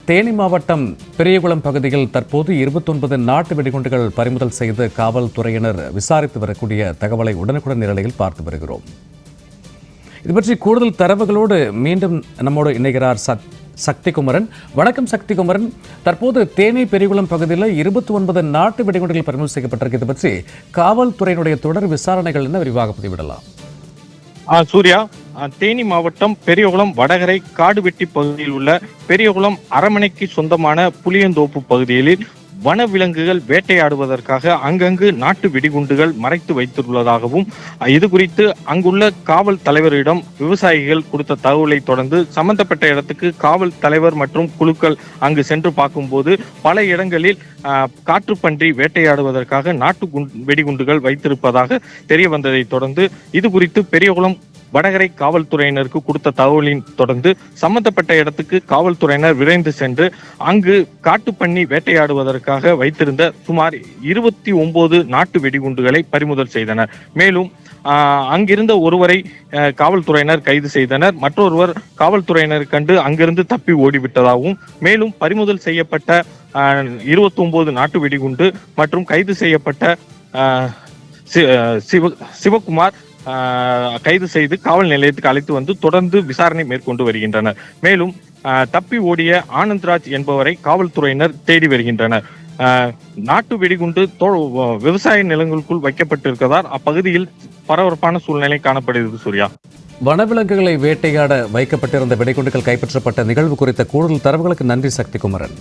தேனி மாவட்டம் பெரியகுளம் பகுதியில் தற்போது 29 நாட்டு வெடிகுண்டுகள் பறிமுதல் செய்து காவல்துறையினர் விசாரித்து வரக்கூடிய தகவலை உடனுக்குடன் நிலையில் பார்த்து வருகிறோம். இது பற்றி கூடுதல் தரவுகளோடு மீண்டும் நம்மோடு இணைகிறார் சக்திகுமரன். வணக்கம் சக்திகுமரன். தற்போது தேனி பெரியகுளம் பகுதியில் 29 நாட்டு வெடிகுண்டுகள் பறிமுதல் செய்யப்பட்டிருக்கு. இது பற்றி காவல்துறையினுடைய தொடர் விசாரணைகள் என்ன விரிவாக பதிவிடலாம்? சூர்யா, தேனி மாவட்டம் பெரியகுளம் வடகரை காடுவெட்டி பகுதியில் உள்ள பெரியகுளம் அரமனைக்கு சொந்தமான புளியந்தோப்பு பகுதியில் வனவிலங்குகள் வேட்டையாடுவதற்காக அங்கங்கு நாட்டு வெடிகுண்டுகள் மறைத்து வைத்துள்ளதாகவும், இது குறித்து அங்குள்ள காவல் தலைவரிடம் விவசாயிகள் கொடுத்த தகவலை தொடர்ந்து சம்பந்தப்பட்ட இடத்துக்கு காவல் தலைவர் மற்றும் குழுக்கள் அங்கு சென்று பார்க்கும்போது பல இடங்களில் காற்றுப்பன்றி வேட்டையாடுவதற்காக நாட்டு வெடிகுண்டுகள் வைத்திருப்பதாக தெரிய வந்ததை தொடர்ந்து இது குறித்து பெரியகுளம் வடகரை காவல்துறையினருக்கு கொடுத்த தகவலின் தொடர்ந்து சம்பந்தப்பட்ட இடத்துக்கு காவல்துறையினர் விரைந்து சென்று அங்கு காட்டுப்பன்னி வேட்டையாடுவதற்காக வைத்திருந்த சுமார் 29 நாட்டு வெடிகுண்டுகளை பறிமுதல் செய்தனர். மேலும் அங்கிருந்த ஒருவரை காவல்துறையினர் கைது செய்தனர். மற்றொருவர் காவல்துறையினர் கண்டு அங்கிருந்து தப்பி ஓடிவிட்டதாகவும், மேலும் பறிமுதல் செய்யப்பட்ட 29 நாட்டு வெடிகுண்டு மற்றும் கைது செய்யப்பட்ட சிவகுமார் கைது செய்து காவல் நிலையத்துக்கு அழைத்து வந்து தொடர்ந்து விசாரணை மேற்கொண்டு வருகின்றனர். மேலும் தப்பி ஓடிய ஆனந்த்ராஜ் என்பவரை காவல்துறையினர் தேடி வருகின்றனர். நாட்டு வெடிகுண்டு விவசாய நிலங்களுக்குள் வைக்கப்பட்டிருக்கிறதால் அப்பகுதியில் பரபரப்பான சூழ்நிலை காணப்படுகிறது. சூர்யா, வனவிலங்குகளை வேட்டையாட வைக்கப்பட்டிருந்த வெடிகுண்டுகள் கைப்பற்றப்பட்ட நிகழ்வு குறித்த கூடுதல் தரவுகளுக்கு நன்றி சக்திகுமரன்.